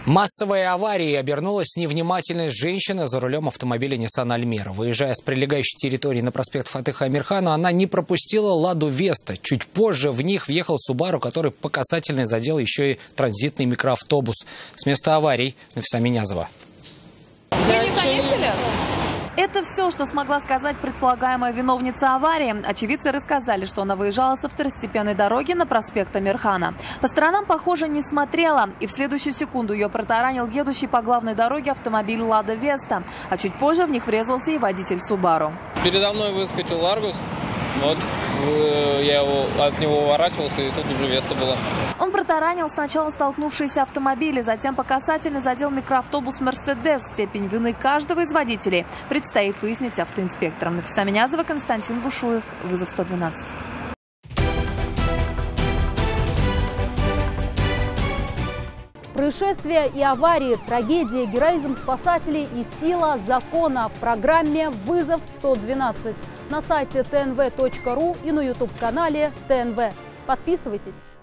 Массовой аварией обернулась невнимательная женщина за рулем автомобиля Nissan Almera. Выезжая с прилегающей территории на проспект Фатыха Амирхана, она не пропустила Ладу Веста. Чуть позже в них въехал Subaru, который по касательной задел еще и транзитный микроавтобус. С места аварий Нафиса Минязова. Вы не заметили? Это все, что смогла сказать предполагаемая виновница аварии. Очевидцы рассказали, что она выезжала со второстепенной дороги на проспект Амирхана. По сторонам, похоже, не смотрела. И в следующую секунду ее протаранил едущий по главной дороге автомобиль Лада Веста. А чуть позже в них врезался и водитель Субару. Передо мной выскочил Ларгус. Вот, я от него уворачивался, и тут уже Веста была. Он протаранил сначала столкнувшиеся автомобили, затем по касательной задел микроавтобус «Мерседес». Степень вины каждого из водителей предстоит выяснить автоинспекторам. Нафиса Минязова, Константин Бушуев. Вызов 112. Происшествия и аварии, трагедии, героизм спасателей и сила закона в программе «Вызов 112» на сайте tnv.ru и на YouTube-канале ТНВ. Подписывайтесь.